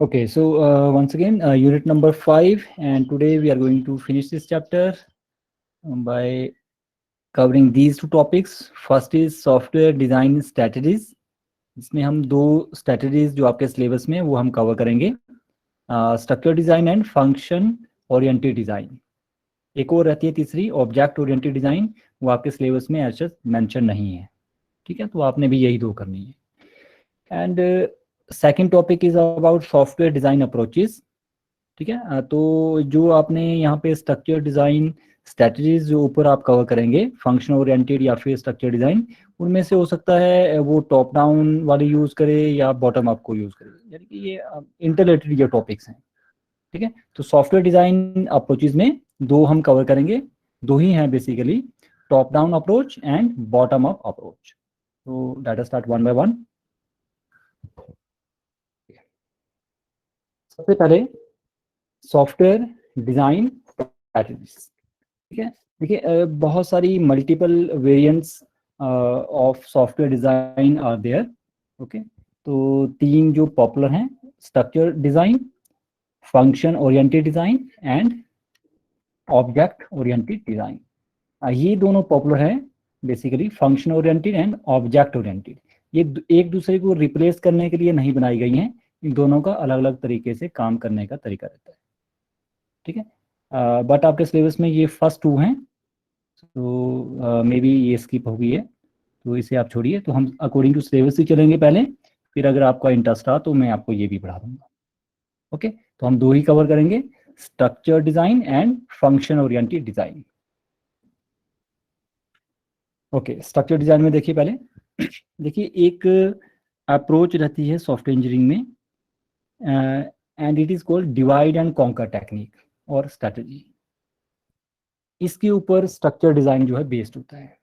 Okay, so once again, unit number 5, and today we are going to finish this chapter by covering these two topics. First is software design strategies. इसमें हम दो strategies जो आपके syllabus में वो हम cover करेंगे, structure design and function oriented design. एक और रहती है तीसरी, ऑब्जेक्ट ओरिएंटेड डिजाइन, वो आपके सिलेबस में ऐसा मेंशन नहीं है, ठीक है, तो आपने भी यही दो करनी है। And second topic is about software design approaches, ठीक है। तो जो आपने यहाँ पे स्ट्रक्चर डिजाइन स्ट्रेटजीज जो ऊपर आप कवर करेंगे, फंक्शन ओरिएंटेड या फिर स्ट्रक्चर डिजाइन, उनमें से हो सकता है वो टॉप डाउन वाली यूज करे या बॉटम अप को यूज करे, यानी कि ये इंटरलेटेड ये टॉपिक्स हैं, ठीक है। तो सॉफ्टवेयर डिजाइन अप्रोचेज में दो हम कवर करेंगे, दो ही हैं basically, top down approach and bottom up approach. तो let us start one by one. सबसे पहले सॉफ्टवेयर डिजाइन स्ट्रैटेजीज, ठीक है। देखिए बहुत सारी multiple variants of software design are there, okay. तो तीन जो पॉपुलर हैं, structure design, function oriented design and object oriented design. ये दोनों पॉपुलर हैं basically, function oriented and object oriented. ये एक दूसरे को रिप्लेस करने के लिए नहीं बनाई गई हैं, इन दोनों का अलग अलग तरीके से काम करने का तरीका रहता है, ठीक है। बट आपके सिलेबस में ये फर्स्ट टू हैं, तो मे बी ये स्किप हो गई है, तो इसे आप छोड़िए। तो हम अकॉर्डिंग टू सिलेबस ही चलेंगे पहले, फिर अगर आपका इंटरेस्ट रहा तो मैं आपको ये भी पढ़ा दूंगा, ओके। तो हम दो ही कवर करेंगे, structure design and function oriented design. Okay, structure design में देखिए पहले, देखिए एक अप्रोच रहती है सॉफ्टवेयर इंजीनियरिंग में, and it is called divide and conquer technique और स्ट्रेटजी। इसके ऊपर स्ट्रक्चर डिजाइन जो है बेस्ड होता है,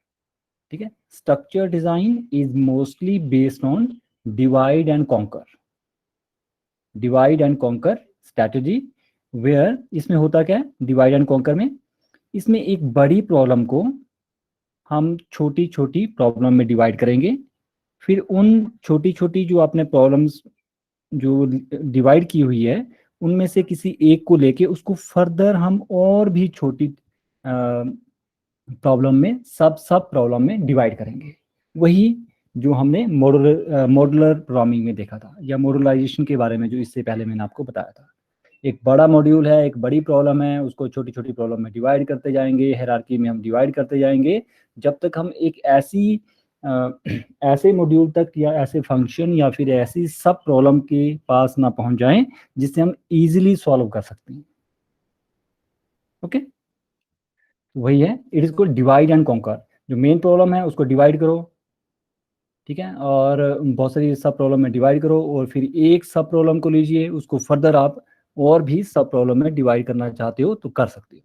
ठीक है। Structure design is mostly based on divide and conquer, divide and conquer strategy, where इसमें होता क्या है डिवाइड एंड कॉन्कर में, इसमें एक बड़ी प्रॉब्लम को हम छोटी छोटी प्रॉब्लम में डिवाइड करेंगे, फिर उन छोटी छोटी जो आपने प्रॉब्लम्स जो डिवाइड की हुई है उनमें से किसी एक को लेके उसको फर्दर हम और भी छोटी प्रॉब्लम में सब सब प्रॉब्लम में डिवाइड करेंगे। वही जो हमने मॉड्यूलर प्रोग्रामिंग में देखा था, या मॉड्यूलराइजेशन के बारे में जो इससे पहले मैंने आपको बताया था। एक बड़ा मॉड्यूल है, एक बड़ी प्रॉब्लम है, उसको छोटी छोटी प्रॉब्लम में डिवाइड करते जाएंगे, हायरार्की में हम डिवाइड करते जाएंगे, जब तक हम एक ऐसे मॉड्यूल तक या ऐसे फंक्शन या फिर ऐसी सब प्रॉब्लम के पास ना पहुंच जाएं जिससे हम इजीली सॉल्व कर सकते हैं, ओके। वही है, it is called divide and conquer. जो मेन प्रॉब्लम है उसको डिवाइड करो, ठीक है, और बहुत सारी सब प्रॉब्लम में डिवाइड करो, और फिर एक सब प्रॉब्लम को लीजिए, उसको फर्दर आप और भी सब प्रॉब्लम में डिवाइड करना चाहते हो तो कर सकते हो,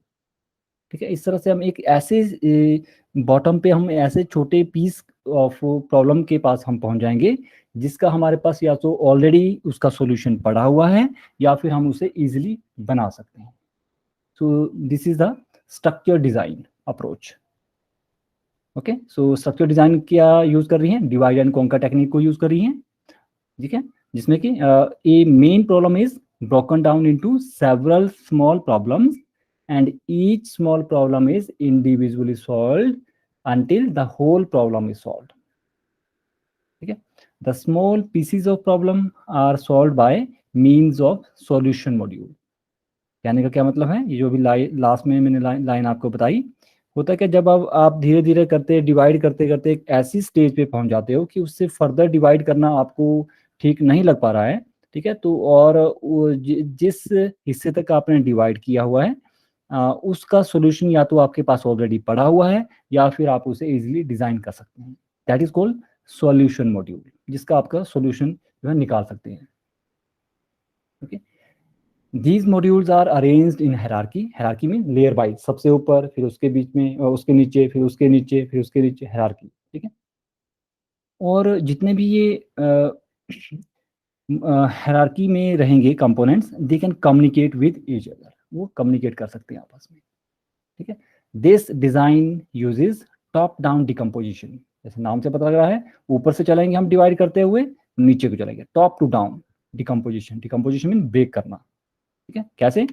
ठीक है। इस तरह से हम एक ऐसे बॉटम पे हम ऐसे छोटे पीस ऑफ प्रॉब्लम के पास हम पहुंच जाएंगे जिसका हमारे पास या तो ऑलरेडी उसका सॉल्यूशन पड़ा हुआ है या फिर हम उसे इजीली बना सकते हैं। So this is the structure design approach, okay. So structure design क्या यूज कर रही हैं, डिवाइड एंड कॉन्कर टेक्निक को यूज कर रही हैं, ठीक है, जिसमें कि a main problem is broken down into several small problems and each small problem is individually solved until the whole problem is solved, ठीक है। The small pieces of problem are solved by means of solution module। कहने का क्या मतलब है, ये जो भी लास्ट में मैंने लाइन आपको बताई, होता है कि जब अब आप धीरे धीरे करते डिवाइड करते करते एक ऐसी स्टेज पे पहुंच जाते हो कि उससे फर्दर डिवाइड करना आपको ठीक नहीं लग पा रहा है, ठीक है, तो और जिस हिस्से तक आपने डिवाइड किया हुआ है उसका सॉल्यूशन या तो आपके पास ऑलरेडी पड़ा हुआ है या फिर आप उसे इजीली डिजाइन कर सकते हैं, that is called solution module, जिसका आपका सॉल्यूशन जो है निकाल सकते हैं, okay. These modules are arranged in hierarchy, hierarchy में लेयर वाइज, सबसे ऊपर, फिर उसके बीच में, उसके नीचे, फिर उसके नीचे, फिर उसके नीचे, हायरार्की, ठीक है। और जितने भी ये हायरार्की में रहेंगे components, they can communicate with each other, वो कम्युनिकेट कर सकते हैं आपस में, ठीक है। This design uses top down decomposition, जैसे नाम से पता लग रहा है, ऊपर से चलेंगे हम डिवाइड करते हुए, नीचे को चलेंगे top to down, decomposition mean break करना, ठीक है। कैसे,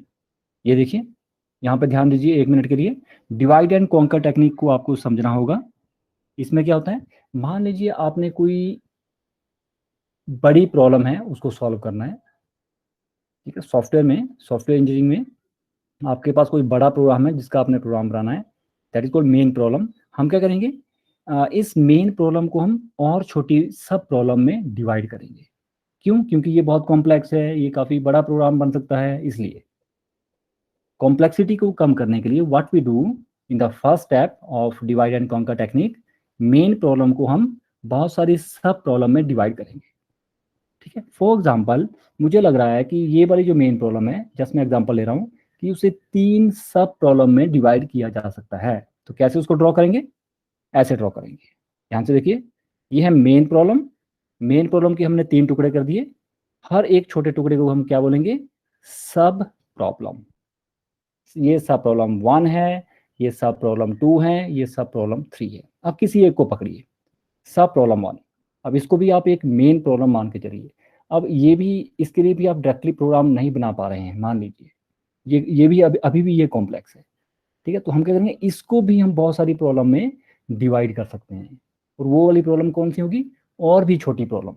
ये देखिए यहाँ पे ध्यान दीजिए 1 मिनट के लिए। डिवाइड एंड कॉन्कर टेक्निक को आपको समझना होगा। इसमें क्या होता है, मान लीजिए आपने कोई बड़ी प्रॉब्लम है, उसको सॉल्व करना है, ठीक है। सॉफ्टवेयर इंजीनियरिंग में आपके पास कोई बड़ा प्रोग्राम है जिसका आपने प्रोग्राम बनाना है, that is called main problem. हम क्या करेंगे, इस मेन प्रॉब्लम को हम और छोटी सब प्रॉब्लम में डिवाइड करेंगे। क्यों, क्योंकि ये बहुत कॉम्प्लेक्स है, ये काफ़ी बड़ा प्रोग्राम बन सकता है। इसलिए कॉम्प्लेक्सिटी को कम करने के लिए what we do in the first step of divide and conquer technique, main problem को हम बहुत सारी सब प्रॉब्लम में डिवाइड करेंगे, ठीक है। फॉर एग्जाम्पल मुझे लग रहा है कि ये वाली जो मेन प्रॉब्लम है, जस्ट मैं एग्जाम्पल ले रहा हूँ, कि उसे 3 सब प्रॉब्लम में डिवाइड किया जा सकता है। तो कैसे उसको ड्रॉ करेंगे, ऐसे ड्रॉ करेंगे। ध्यान से देखिए, ये है मेन प्रॉब्लम। मेन प्रॉब्लम के हमने 3 टुकड़े कर दिए, हर एक छोटे टुकड़े को हम क्या बोलेंगे, सब प्रॉब्लम। ये सब प्रॉब्लम 1 है, ये सब प्रॉब्लम 2 है, ये सब प्रॉब्लम 3 है। अब किसी एक को पकड़िए, सब प्रॉब्लम 1। अब इसको भी आप एक मेन प्रॉब्लम मान के चलिए। अब ये भी, इसके लिए भी आप डायरेक्टली प्रोग्राम नहीं बना पा रहे हैं, मान लीजिए ये भी अभी भी ये कॉम्प्लेक्स है, ठीक है। तो हम क्या करेंगे, इसको भी हम बहुत सारी प्रॉब्लम में डिवाइड कर सकते हैं। और वो वाली प्रॉब्लम कौन सी होगी, और भी छोटी प्रॉब्लम।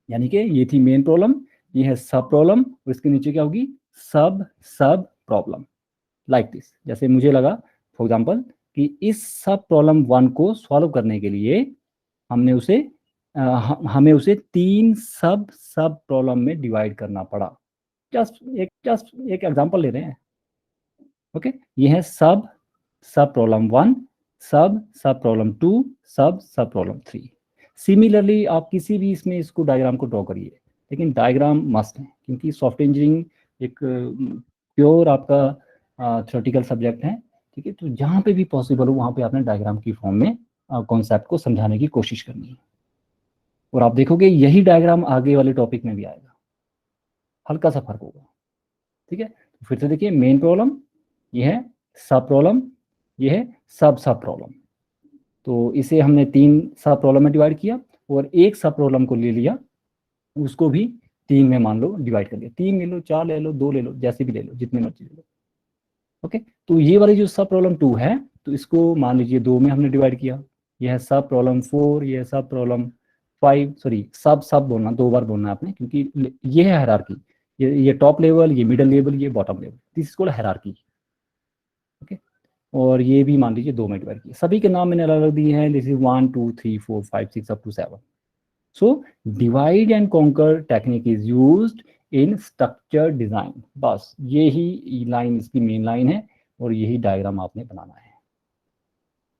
यानी कि ये थी मेन प्रॉब्लम, ये है सब प्रॉब्लम, और इसके नीचे क्या होगी, सब सब प्रॉब्लम, लाइक दिस। जैसे मुझे लगा फॉर एग्जाम्पल कि इस सब प्रॉब्लम 1 को सॉल्व करने के लिए हमें उसे 3 सब सब प्रॉब्लम में डिवाइड करना पड़ा। जस्ट एक एग्जांपल ले रहे हैं, ओके। ये है सब सब प्रॉब्लम 1, सब सब प्रॉब्लम 2, सब सब प्रॉब्लम 3। सिमिलरली आप किसी भी इसमें इसको डायग्राम को ड्रॉ करिए, लेकिन डायग्राम मस्ट है, क्योंकि सॉफ्टवेयर इंजीनियरिंग एक प्योर आपका थ्योरेटिकल सब्जेक्ट है, ठीक है। तो जहाँ पे भी पॉसिबल हो वहाँ पे आपने डायग्राम की फॉर्म में कॉन्सेप्ट को समझाने की कोशिश करनी है। और आप देखोगे यही डायग्राम आगे वाले टॉपिक में भी आएगा, हल्का सा फर्क होगा, ठीक है। तो फिर से देखिए, मेन प्रॉब्लम ये है, सब प्रॉब्लम ये है, सब सब प्रॉब्लम। तो इसे हमने 3 सब प्रॉब्लम में डिवाइड किया, और एक सब प्रॉब्लम को ले लिया, उसको भी 3 में मान लो डिवाइड कर दिया। 3 ले लो, 4 ले लो, 2 ले लो, जैसे भी ले लो, जितने मर्जी ले लो, ओके। तो ये वाली जो सब प्रॉब्लम 2 है, तो इसको मान लीजिए 2 में हमने डिवाइड किया। यह है सब प्रॉब्लम 4, ये है सब प्रॉब्लम 5, सॉरी सब सब बोलना, 2 बार बोलना है आपने, क्योंकि ये है हायरार्की। ये टॉप लेवल, ये मिडिल लेवल, ये bottom level, this is called hierarchy, okay. और ये भी मान लीजिए 2 में डिवाइड किया। सभी के नाम मैंने अलग अलग दिए हैं, this is 1 2 3 4 5 6 up to 7। So divide and conquer technique is used in structure design. बस यही लाइन इसकी मेन लाइन है, और यही डायग्राम आपने बनाना है।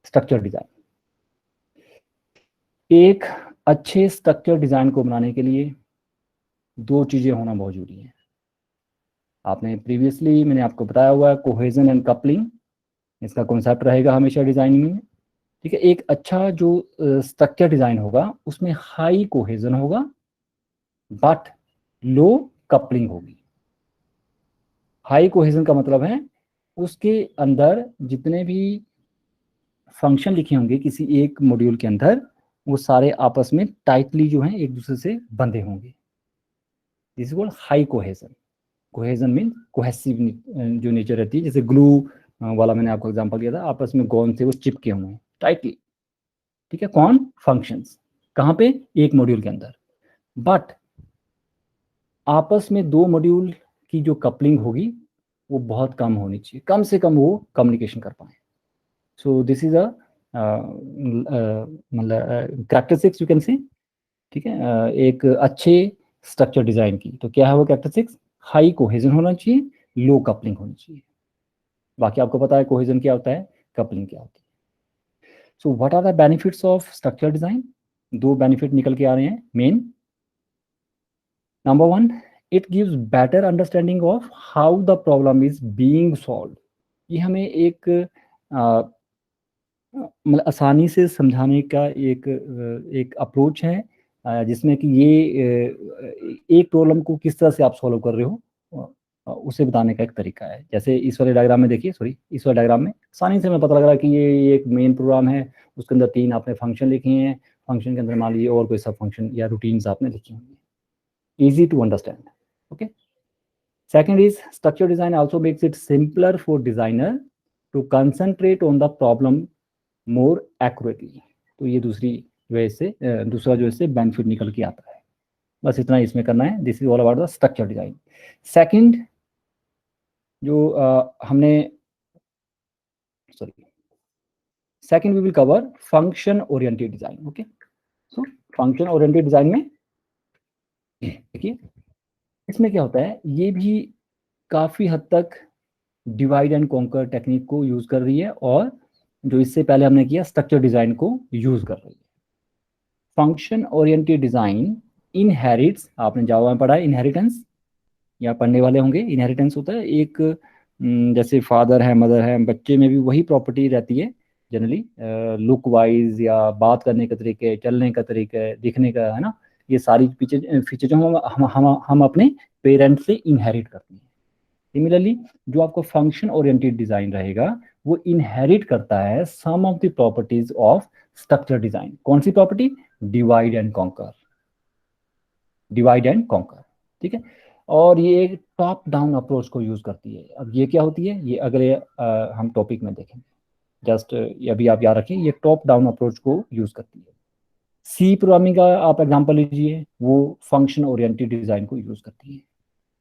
स्ट्रक्चर डिजाइन, एक अच्छे स्ट्रक्चर डिजाइन को बनाने के लिए 2 चीजें होना बहुत जरूरी है। आपने प्रीवियसली मैंने आपको बताया हुआ है, कोहेजन एंड कपलिंग, इसका कॉन्सेप्ट रहेगा हमेशा डिजाइनिंग में, ठीक है। एक अच्छा जो स्ट्रक्चर डिजाइन होगा उसमें हाई कोहेजन होगा बट लो कपलिंग होगी। हाई कोहेजन का मतलब है उसके अंदर जितने भी फंक्शन लिखे होंगे किसी एक मॉड्यूल के अंदर, वो सारे आपस में टाइटली जो हैं एक दूसरे से बंधे होंगे। This is called high cohesion. Cohesion mean cohesive जो नेचर रहती है, जैसे ग्लू वाला मैंने आपको एग्जांपल दिया था, आपस में गोंद से वो चिपके हुए हैं टाइटली, ठीक है। कौन, फंक्शंस, कहाँ पे, एक मॉड्यूल के अंदर। बट आपस में 2 मॉड्यूल की जो कपलिंग होगी वो बहुत कम होनी चाहिए, कम से कम वो कम्युनिकेशन कर पाए। सो दिस इज अ मतलब कैरेक्टरिस्टिक्स यू कैन सी, ठीक है। एक अच्छे स्ट्रक्चर डिजाइन की तो क्या है वो कैरेक्टरिस्टिक्स, हाई कोहेजन होना चाहिए, लो कपलिंग होनी चाहिए। बाकी आपको पता है कोहेजन क्या होता है, कपलिंग क्या होती है। So what are the benefits of structure design, 2 benefit निकल के आ रहे हैं main. Number 1, it gives better understanding of how the problem is being solved. ये हमें एक मतलब आसानी से समझाने का एक अप्रोच है, जिसमें कि ये एक प्रॉब्लम को किस तरह से आप सॉल्व कर रहे हो उसे बताने का एक तरीका है। जैसे इस वाले डायग्राम में देखिए, सॉरी इस वाले डायग्राम में आसानी से हमें पता लग रहा है कि ये एक मेन प्रोग्राम है, उसके अंदर 3 आपने फंक्शन लिखे हैं, फंक्शन के अंदर मान लीजिए और कोई सब फंक्शन या रूटीन्स आपने लिखी होंगी, easy to understand. Okay. Second is structure design also makes it simpler for designer to concentrate on the problem more accurately. तो ये दूसरा जो इससे बेनिफिट निकल के आता है. बस इतना इसमें करना है. This is all about the structure design. Second जो हमने second we will cover function oriented design. Okay. So function oriented design में देखिए इसमें क्या होता है, ये भी काफी हद तक डिवाइड एंड कॉन्कर टेक्निक को यूज कर रही है और जो इससे पहले हमने किया स्ट्रक्चर डिजाइन को यूज कर रही है. फंक्शन ओरिएंटेड डिजाइन इनहेरिट्स, आपने जावा में पढ़ा है इनहेरिटेंस, या पढ़ने वाले होंगे. इनहेरिटेंस होता है एक जैसे फादर है मदर है, बच्चे में भी वही प्रॉपर्टी रहती है जनरली, लुक वाइज या बात करने का तरीके, चलने का तरीका, दिखने का, है ना. ये सारी फीचर जो हम अपने पेरेंट्स से इनहेरिट करते हैं. सिमिलरली जो आपको फंक्शन ओरिएंटेड डिजाइन रहेगा वो इनहेरिट करता है some of the properties of structure design. कौन सी property? Divide and conquer. Divide and conquer, ठीक है. और ये एक टॉप डाउन अप्रोच को यूज करती है. अब ये क्या होती है ये अगले हम टॉपिक में देखेंगे. जस्ट अभी आप याद रखें ये टॉप डाउन अप्रोच को यूज करती है. सी प्रोग्रामिंग का आप एग्जांपल लीजिए, वो फंक्शन ओरिएंटेड डिजाइन को यूज करती है.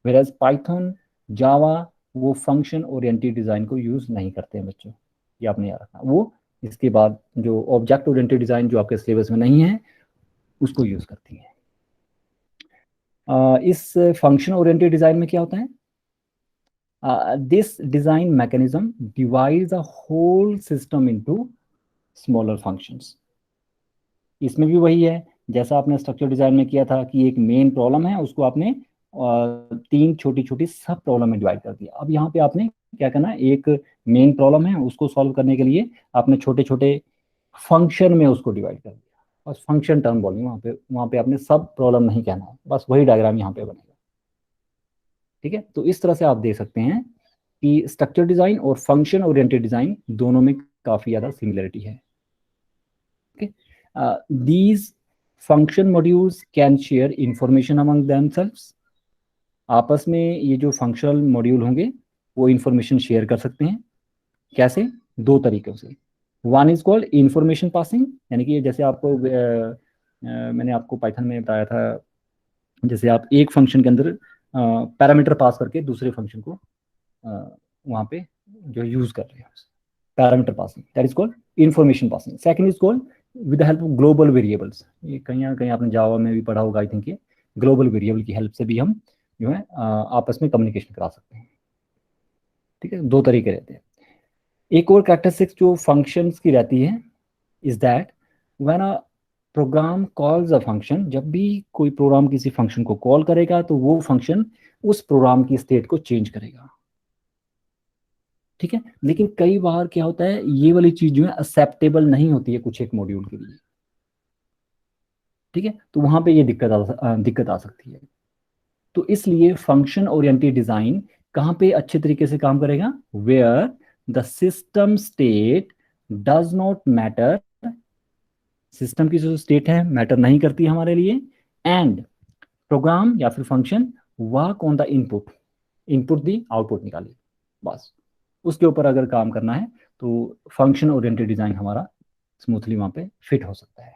वेयरएज पाइथन, जावा वो फंक्शन ओरिएंटेड डिजाइन को यूज नहीं करते हैं बच्चों, ये आपने याद रखना. वो इसके बाद जो ऑब्जेक्ट ओरिएंटेड डिजाइन जो आपके सिलेबस में नहीं है उसको यूज करती है. इस फंक्शन ओरिएंटेड डिजाइन में क्या होता है, this design mechanism divides the whole system into smaller functions. इसमें भी वही है जैसा आपने स्ट्रक्चर डिजाइन में किया था कि एक मेन प्रॉब्लम है उसको आपने 3 छोटी छोटी सब प्रॉब्लम में डिवाइड कर दिया. अब यहाँ पे आपने क्या करना है, एक मेन प्रॉब्लम है उसको सॉल्व करने के लिए आपने छोटे छोटे फंक्शन में उसको डिवाइड कर दिया. बस फंक्शन टर्म बोलेंगे वहाँ पे आपने सब प्रॉब्लम नहीं कहना है. बस वही डायग्राम यहाँ पे बनेगा, ठीक है. तो इस तरह से आप देख सकते हैं कि स्ट्रक्चर डिजाइन और फंक्शन ओरिएंटेड डिजाइन दोनों में काफी ज्यादा सिमिलरिटी है. Okay. These function modules can share information among themselves. आपस में ये जो फंक्शनल मॉड्यूल होंगे वो इंफॉर्मेशन शेयर कर सकते हैं. कैसे? 2 तरीकों से. One is called information passing, यानी कि जैसे आपको मैंने आपको पाइथन में बताया था, जैसे आप एक फंक्शन के अंदर पैरामीटर पास करके दूसरे फंक्शन को वहाँ पे जो यूज कर रहे हैं, parameter passing, that is called information passing. Second is called with the help of global variables. ये कहीं ना कहीं आपने जावा में भी पढ़ा होगा आई थिंक. ये ग्लोबल वेरिएबल की हेल्प से भी हम जो है आपस में कम्युनिकेशन करा सकते हैं, ठीक है. 2 तरीके रहते हैं. एक और कैरेक्टरिस्टिक्स जो फंक्शंस की रहती है is that when a program calls a function, जब भी कोई प्रोग्राम किसी फंक्शन को कॉल करेगा तो वो फंक्शन उस प्रोग्राम की स्टेट को चेंज करेगा, ठीक है. लेकिन कई बार क्या होता है ये वाली चीज जो है एक्सेप्टेबल नहीं होती है कुछ एक मॉड्यूल के लिए, ठीक है. तो वहां पे ये दिक्कत आ सकती है. तो इसलिए फंक्शन ओरिएंटेड डिजाइन कहां पे अच्छे तरीके से काम करेगा, where the system state does not matter. System की जो स्टेट है मैटर नहीं करती हमारे लिए. एंड प्रोग्राम या फिर function work on the input the output निकाले. बस उसके ऊपर अगर काम करना है तो फंक्शन ओरिएंटेड डिजाइन हमारा स्मूथली वहां पे फिट हो सकता है,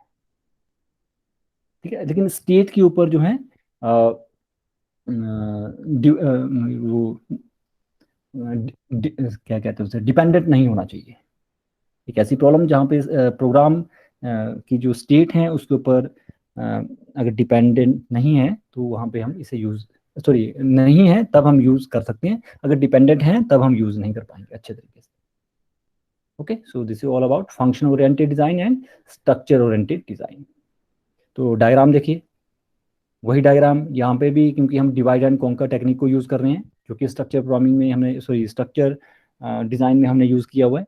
ठीक है. लेकिन स्टेट के ऊपर जो है वो क्या कहते हैं उसे, डिपेंडेंट नहीं होना चाहिए. एक ऐसी प्रॉब्लम जहाँ पे प्रोग्राम की जो स्टेट है उसके ऊपर अगर डिपेंडेंट नहीं है तो वहाँ पे हम इसे नहीं है तब हम यूज कर सकते हैं, अगर डिपेंडेंट है तब हम यूज नहीं कर पाएंगे अच्छे तरीके से. Okay. So this is all about function oriented design and structure oriented design. तो डायग्राम देखिए, वही डायग्राम यहाँ पे भी, क्योंकि हम डिवाइड एंड कॉन्कर टेक्निक को यूज कर रहे हैं जो कि स्ट्रक्चर प्रोग्रामिंग में हमने स्ट्रक्चर डिजाइन में हमने यूज किया हुआ है.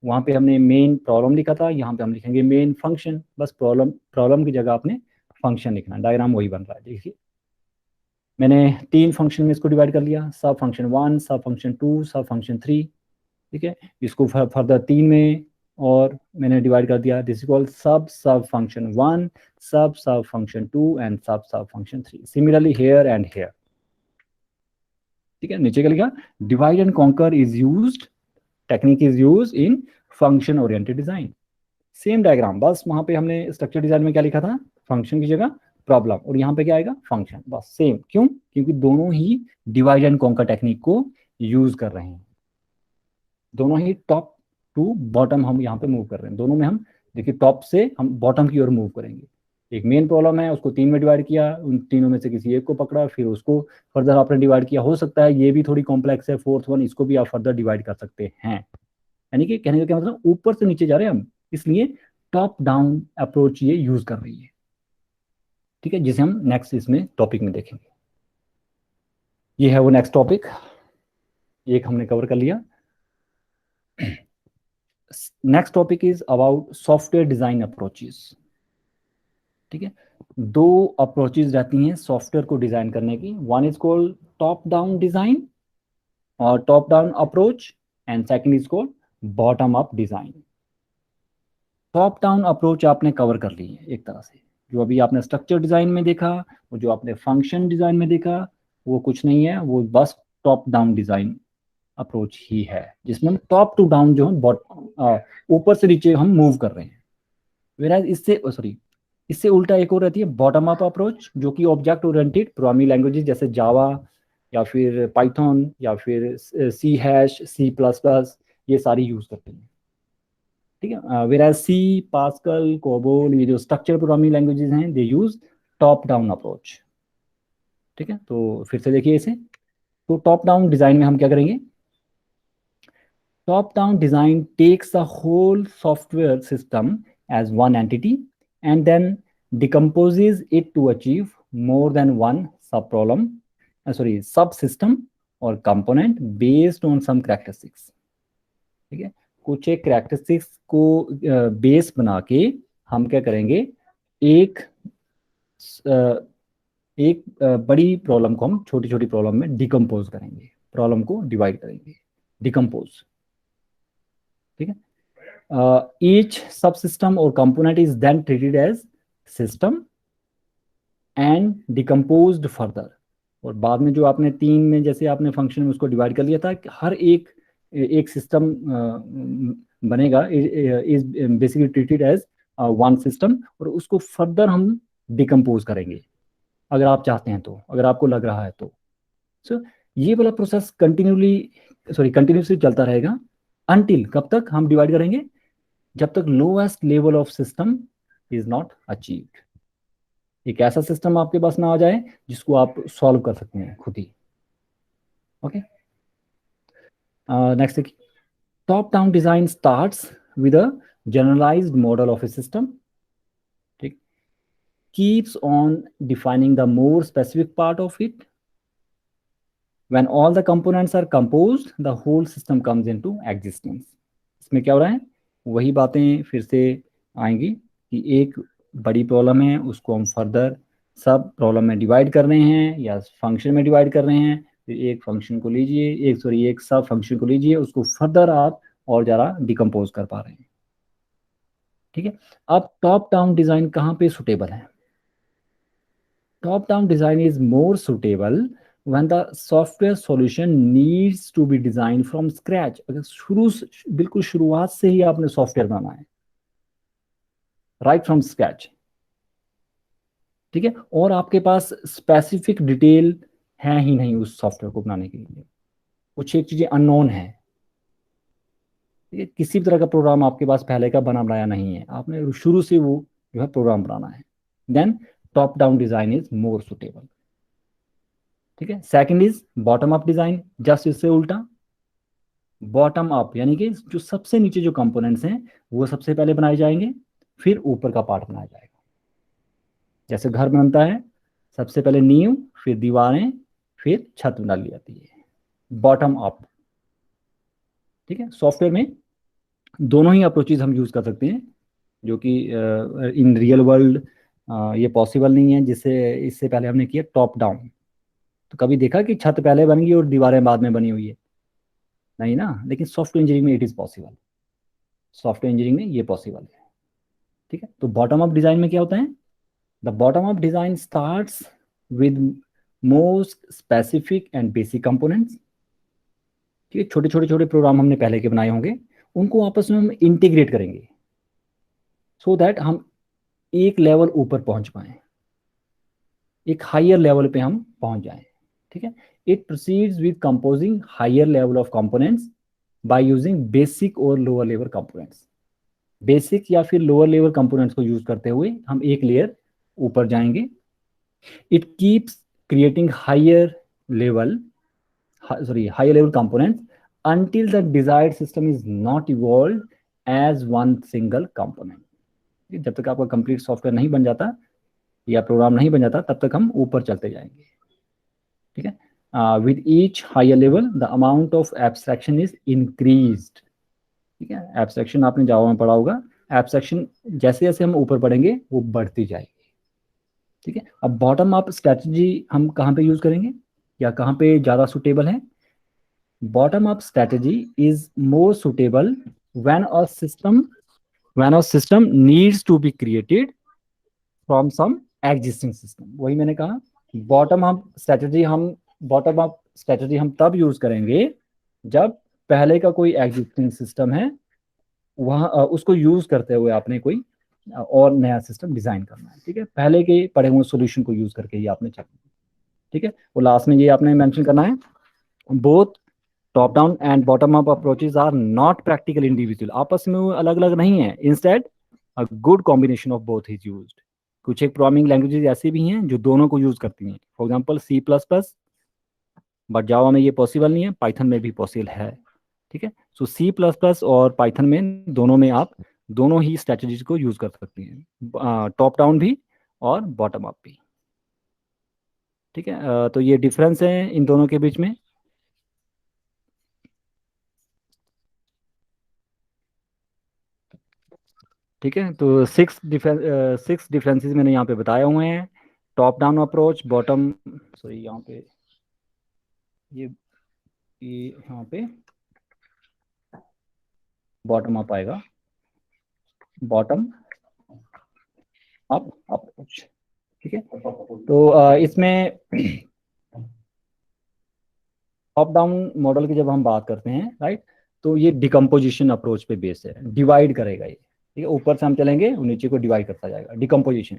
वहाँ पे हमने मेन प्रॉब्लम लिखा था, यहाँ पे हम लिखेंगे मेन फंक्शन. बस प्रॉब्लम की जगह आपने फंक्शन लिखना. डायग्राम वही बन रहा है. देखिए मैंने 3 फंक्शन में इसको डिवाइड कर लिया, सब फंक्शन 1, सब फंक्शन 2, सब फंक्शन 3, ठीक है. इसको फर्दर 3 में और मैंने डिवाइड कर दिया, this is called sub function 1, sub function 2 and sub function 3। Similarly here and here. ठीक है, नीचे का लिखा divide and conquer is used, technique is used in function oriented design. Same diagram, बस वहां पे हमने स्ट्रक्चर डिजाइन में क्या लिखा था, फंक्शन की जगह प्रॉब्लम, और यहाँ पे क्या आएगा, फंक्शन, बस सेम। क्यों? क्योंकि दोनों ही डिवाइड एंड कॉन्कर टेक्निक को यूज कर रहे हैं, दोनों ही टॉप टू बॉटम हम यहाँ पे मूव कर रहे हैं। दोनों में हम देखिए टॉप से हम बॉटम की ओर मूव करेंगे। एक मेन प्रॉब्लम है, उसको 3 में डिवाइड किया, उन तीनों में से किसी एक को पकड़ा, फिर उसको फर्दर आपने डिवाइड किया। हो सकता है ये भी थोड़ी कॉम्प्लेक्स है, फोर्थ वन, इसको भी आप फर्दर डिवाइड कर सकते हैं। यानी कि कहने का क्या मतलब, ऊपर से नीचे जा रहे हैं हम, इसलिए टॉप डाउन अप्रोच ये यूज कर रही है। ठीक है, जिसे हम नेक्स्ट इसमें टॉपिक में देखेंगे। ये है वो नेक्स्ट टॉपिक, एक हमने कवर कर लिया। Next topic is about software design approaches. ठीक है, दो अप्रोचेस रहती हैं सॉफ्टवेयर को डिजाइन करने की। One is called top down design और top down approach, and second is called bottom up design. Top down approach आपने कवर कर ली है एक तरह से, जो अभी आपने स्ट्रक्चर डिजाइन में देखा, वो जो आपने फंक्शन डिजाइन में देखा, वो कुछ नहीं है, वो बस टॉप डाउन डिजाइन अप्रोच ही है, जिसमें हम टॉप टू डाउन जो हम ऊपर से नीचे हम मूव कर रहे हैं। वेराज इससे सॉरी इससे उल्टा एक और रहती है बॉटम अप अप्रोच, जो कि ऑब्जेक्ट ओरिएंटेड प्रोग्रामिंग लैंग्वेजेस जैसे जावा या फिर पाइथन या फिर C hash, C plus plus, ये सारी यूज करते हैं। ठीक है, वेराज सी, पास्कल, कोबोल, ये जो स्ट्रक्चर प्रोग्रामिंग लैंग्वेजेस हैं, दे यूज टॉप डाउन अप्रोच। ठीक है, तो फिर से देखिए इसे। तो टॉप डाउन डिजाइन में हम क्या करेंगे, top down design takes the whole software system as one entity and then decomposes it to achieve more than one subsystem or component based on some characteristics। ठीक है, कुछ एक कैरेक्टरिस्टिक्स को base बना के हम क्या करेंगे, एक बड़ी प्रॉब्लम को हम छोटी छोटी प्रॉब्लम में डिकम्पोज करेंगे, प्रॉब्लम को डिवाइड करेंगे, डिकम्पोज। ठीक है, each subsystem or component is then treated as system and decomposed further। और बाद में जो आपने 3 में जैसे आपने फंक्शन में उसको डिवाइड कर लिया था, हर एक सिस्टम बनेगा, is basically treated as one system, और उसको फर्दर हम डिकम्पोज करेंगे अगर आप चाहते हैं तो, अगर आपको लग रहा है तो। सो ये वाला प्रोसेस कंटिन्यूसली चलता रहेगा अनटिल, कब तक हम डिवाइड करेंगे, जब तक lowest level of system is not achieved. एक ऐसा सिस्टम आपके पास ना आ जाए जिसको आप सॉल्व कर सकते हैं खुद ही। ओके, नेक्स्ट देखिए, top down design starts with a generalized model of a system. ठीक, keeps on defining the more specific part of it. When all the components are composed, the whole system comes into existence। इसमें क्या हो रहा है, वही बातें फिर से आएंगी कि एक बड़ी प्रॉब्लम है, उसको हम फर्दर सब प्रॉब्लम में डिवाइड कर रहे हैं या फंक्शन में डिवाइड कर रहे हैं। फिर एक फंक्शन को लीजिए, एक सब फंक्शन को लीजिए, उसको फर्दर आप और ज़्यादा डिकम्पोज कर पा रहे हैं। ठीक है, अब टॉप डाउन डिज़ाइन कहाँ पे सुटेबल है, top down design is more suitable when the software solution needs to be designed from scratch। अगर बिल्कुल शुरुआत से ही आपने सॉफ्टवेयर बनाना है, राइट फ्रॉम स्क्रैच। ठीक है, और आपके पास स्पेसिफिक डिटेल है ही नहीं उस सॉफ्टवेयर को बनाने के लिए, कुछ एक चीजें अननोन है। ठीक है, किसी भी तरह का प्रोग्राम आपके पास पहले का बना बनाया नहीं है, आपने शुरू से वो जो है प्रोग्राम बनाना है, then top down design is more suitable. ठीक है, second is bottom up design, just इससे उल्टा। बॉटम अप यानी कि जो सबसे नीचे जो कंपोनेंट्स हैं वो सबसे पहले बनाए जाएंगे, फिर ऊपर का पार्ट बनाया जाएगा। जैसे घर बनता है, सबसे पहले नींव, फिर दीवारें, फिर छत डाली जाती है, बॉटम अप। ठीक है, सॉफ्टवेयर में दोनों ही अप्रोचेज हम यूज कर सकते हैं, जो कि इन रियल वर्ल्ड ये पॉसिबल नहीं है, जिससे इससे पहले हमने किया टॉप डाउन। तो कभी देखा कि छत पहले बन गई और दीवारें बाद में बनी हुई है, नहीं ना, लेकिन सॉफ्टवेयर इंजीनियरिंग में it is possible. Software engineering में ये पॉसिबल है। ठीक है, तो बॉटम अप डिजाइन में क्या होता है, the bottom up design starts with most specific and basic components. ठीक है, छोटे छोटे छोटे प्रोग्राम हमने पहले के बनाए होंगे, उनको आपस में हम इंटीग्रेट करेंगे सो दैट हम एक लेवल ऊपर पहुंच पाए, एक हायर लेवल पे हम पहुंच जाएं। ठीक है, it proceeds with composing higher level of components by using basic और लोअर लेवल कंपोनेंट्स। बेसिक या फिर लोअर लेवल कंपोनेंट्स को यूज करते हुए हम एक लेयर ऊपर जाएंगे। It keeps creating higher level components until the desired system is not evolved as one single component। जब तक आपका कंप्लीट सॉफ्टवेयर नहीं बन जाता या प्रोग्राम नहीं बन जाता तब तक हम ऊपर चलते जाएंगे। ठीक है, with each higher level the amount of abstraction is increased. ठीक है, एब्स्ट्रैक्शन आपने जावा में पढ़ा होगा, एब्स्ट्रैक्शन जैसे जैसे हम ऊपर बढ़ेंगे वो बढ़ती जाएगी। ठीक है, अब बॉटम अप स्ट्रैटेजी हम कहाँ पे यूज करेंगे या कहाँ पे ज़्यादा सुटेबल है? Bottom up strategy is more suitable when a system needs to be created from some existing system. वही मैंने कहा, बॉटम अप स्ट्रैटेजी हम तब यूज करेंगे जब पहले का कोई एग्जिस्टिंग सिस्टम है, वहाँ उसको यूज करते हुए आपने कोई और नया सिस्टम डिजाइन करना है। ठीक है, पहले के पढ़े हुए सॉल्यूशन को यूज करके ही आपने चलना। ठीक है, और लास्ट में ये आपने मेंशन करना है, both top down and bottom up approaches are not practical individual. आपस में वो अलग अलग नहीं है, instead a good combination of both is used. कुछ एक प्रोग्रामिंग लैंग्वेजेस ऐसी भी हैं जो दोनों को यूज करती हैं, for example C++, but Java में ये पॉसिबल नहीं है, पाइथन में भी पॉसिबल है। ठीक है, सो C++ और पाइथन में दोनों में आप दोनों ही स्ट्रेटजीज को यूज कर सकती हैं, टॉप डाउन भी और बॉटम अप भी। ठीक है, तो ये डिफरेंस है इन दोनों के बीच में। ठीक है, तो सिक्स डिफरेंसेस मैंने यहाँ पे बताए हुए हैं। Top down approach, bottom, sorry यहाँ पे ये यहाँ पे बॉटम अप आएगा, बॉटम अप अप्रोच। ठीक है, तो इसमें टॉप डाउन मॉडल की जब हम बात करते हैं, राइट, तो ये डिकम्पोजिशन अप्रोच पे बेस्ड है, डिवाइड करेगा ये। ठीक है, ऊपर से हम चलेंगे नीचे को डिवाइड करता जाएगा, decomposition.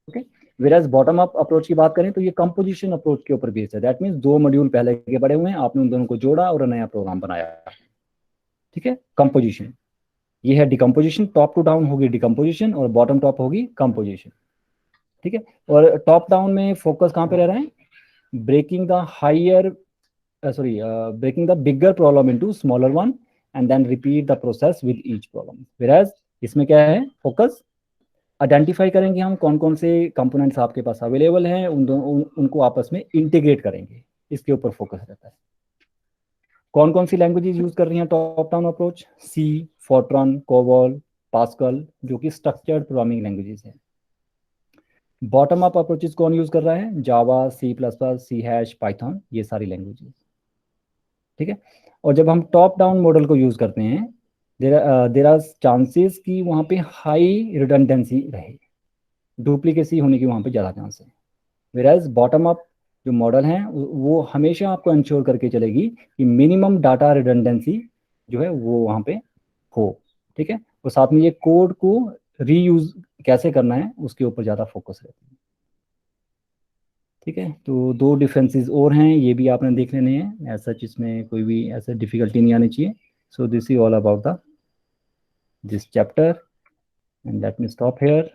Okay, वेराज bottom up approach की बात करें तो ये कंपोजिशन अप्रोच के ऊपर बेस्ड है। दैट मीन्स दो मॉड्यूल पहले के बड़े हुए हैं, आपने उन दोनों को जोड़ा और नया प्रोग्राम बनाया। ठीक है, कंपोजिशन ये है डिकम्पोजिशन। टॉप टू डाउन होगी डिकम्पोजिशन और बॉटम टॉप होगी कंपोजिशन। ठीक है, और टॉप डाउन में फोकस कहाँ पे रह रहा है? Breaking the breaking the bigger problem into smaller one and then repeat the process with each problem। whereas इसमें क्या है फोकस? आइडेंटिफाई करेंगे हम कौन कौन से कंपोनेंट्स आपके पास अवेलेबल हैं, उनको आपस में इंटीग्रेट करेंगे, इसके ऊपर फोकस रहता है। कौन कौन सी लैंग्वेजेस यूज कर रही हैं टॉप डाउन अप्रोच? सी, फोर्ट्रॉन, कोबॉल, पास्कल, जो कि स्ट्रक्चर्ड प्रोग्रामिंग लैंग्वेजेस हैं। बॉटम अप अप्रोचेस कौन यूज कर रहा है? जावा, C++, C#, पाइथन, ये सारी लैंग्वेजेस। ठीक है, और जब हम टॉप डाउन मॉडल को यूज करते हैं, देर आर चांसेस कि वहाँ पे हाई रिडंडेंसी रहे, डुप्लीकेसी होने की वहाँ पे ज़्यादा चांस है। वेराज बॉटम अप जो मॉडल है वो हमेशा आपको इंश्योर करके चलेगी कि मिनिमम डाटा रिडंडेंसी जो है वो वहाँ पे हो। ठीक है, और साथ में ये कोड को रीयूज कैसे करना है उसके ऊपर ज़्यादा फोकस रहती है। ठीक है, तो दो डिफरेंसेस और हैं, ये भी आपने देख लेने हैं। ऐसा इसमें कोई भी ऐसा डिफिकल्टी नहीं आनी चाहिए। सो this is all about the this chapter and let me stop here.